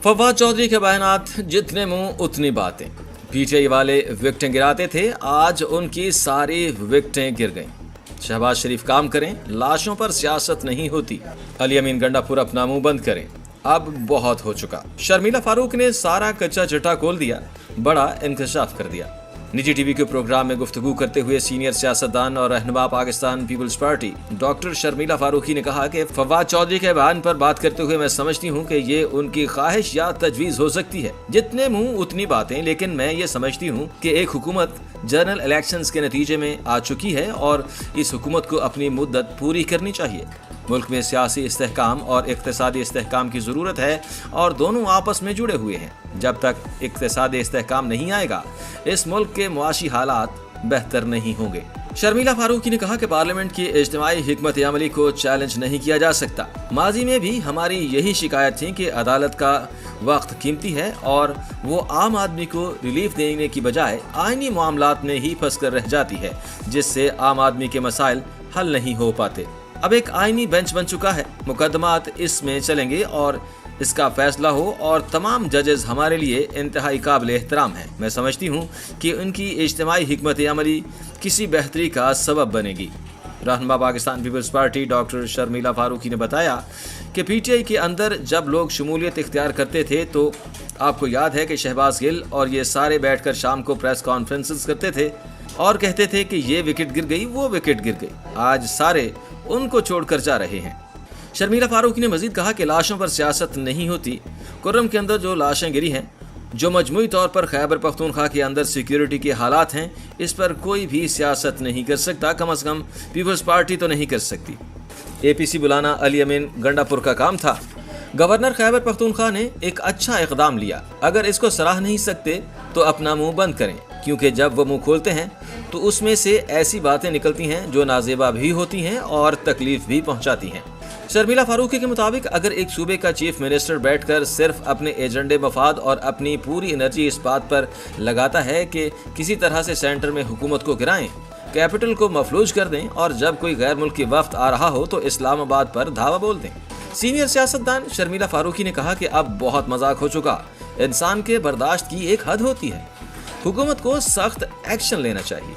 फवाद चौधरी के बयानात, जितने मुंह उतनी बातें। पीटीआई वाले विकेटें गिराते थे, आज उनकी सारी विकेटें गिर गईं। शहबाज शरीफ काम करें, लाशों पर सियासत नहीं होती। अली अमीन गंडापुर अपना मुंह बंद करें, अब बहुत हो चुका। शर्मिला फारूक ने सारा कच्चा चिट्ठा खोल दिया, बड़ा इंकशाफ कर दिया। निजी टीवी के प्रोग्राम में गुफ्तगू करते हुए सीनियर सियासतदान और रहनुमा पाकिस्तान पीपल्स पार्टी डॉक्टर शर्मिला फारूकी ने कहा कि फवाद चौधरी के बयान पर बात करते हुए मैं समझती हूं कि ये उनकी ख्वाहिश या तजवीज़ हो सकती है। जितने मुंह उतनी बातें, लेकिन मैं ये समझती हूं कि एक हुकूमत जनरल इलेक्शंस के नतीजे में आ चुकी है और इस हुकूमत को अपनी मुद्दत पूरी करनी चाहिए। मुल्क में सियासी इस्तेहकाम और इक्तिसादी इस्तेहकाम की ज़रूरत है और दोनों आपस में जुड़े हुए हैं। जब तक इक्तिसादी इस्तेहकाम नहीं आएगा, इस मुल्क के मुआशी हालात बेहतर नहीं होंगे। शर्मिला फारूकी ने कहा कि पार्लियामेंट की इज्तिमाई हिकमत अमली को चैलेंज नहीं किया जा सकता। माजी में भी हमारी यही शिकायत थी कि अदालत का वक्त कीमती है और वो आम आदमी को रिलीफ देने की बजाय आईनी मामलात में ही फंस कर रह जाती है, जिससे आम आदमी के मसाइल हल नहीं हो पाते। अब एक आईनी बेंच बन चुका है, मुकदमात इसमें चलेंगे और इसका फैसला हो और तमाम जजेस हमारे लिए इंतहाई काबिल एहतराम हैं। मैं समझती हूँ कि उनकी इज्तिमाई हिकमत अमली किसी बेहतरी का सबब बनेगी। रहनुमा पाकिस्तान पीपल्स पार्टी डॉक्टर शर्मिला फारूकी ने बताया कि पीटीआई के अंदर जब लोग शमूलियत इख्तियार करते थे तो आपको याद है कि शहबाज गिल और ये सारे बैठकर शाम को प्रेस कॉन्फ्रेंसेस करते थे और कहते थे कि ये विकेट गिर गई, वो विकेट गिर गई। आज सारे उनको छोड़कर जा रहे हैं। शर्मिला फारूकी ने मजीद कहा कि लाशों पर सियासत नहीं होती। कुर्रम के अंदर जो लाशें गिरी हैं, जो मजमूई तौर पर खैबर पख्तूनख्वा के अंदर सिक्योरिटी के हालात हैं, इस पर कोई भी सियासत नहीं कर सकता, कम अज़ कम पीपल्स पार्टी तो नहीं कर सकती। APC बुलाना अली अमीन गंडापुर का काम था। गवर्नर खैबर पख्तूनख्वा ने एक अच्छा इकदाम लिया। अगर इसको सराह नहीं सकते तो अपना मुंह बंद करें, क्योंकि जब वो मुंह खोलते हैं तो उसमें से ऐसी बातें निकलती हैं जो नाजेबा भी होती हैं और तकलीफ भी पहुंचाती हैं। शर्मिला फारूकी के मुताबिक अगर एक सूबे का चीफ मिनिस्टर बैठकर सिर्फ अपने एजेंडे मफाद और अपनी पूरी एनर्जी इस बात पर लगाता है कि किसी तरह से सेंटर में हुकूमत को गिराएं, कैपिटल को मफलूज कर दें और जब कोई गैर मुल्की वफ्द आ रहा हो तो इस्लामाबाद पर धावा बोल दें। सीनियर सियासतदान शर्मिला फारूकी ने कहा कि अब बहुत मजाक हो चुका, इंसान के बर्दाश्त की एक हद होती है। हुकूमत को सख्त एक्शन लेना चाहिए।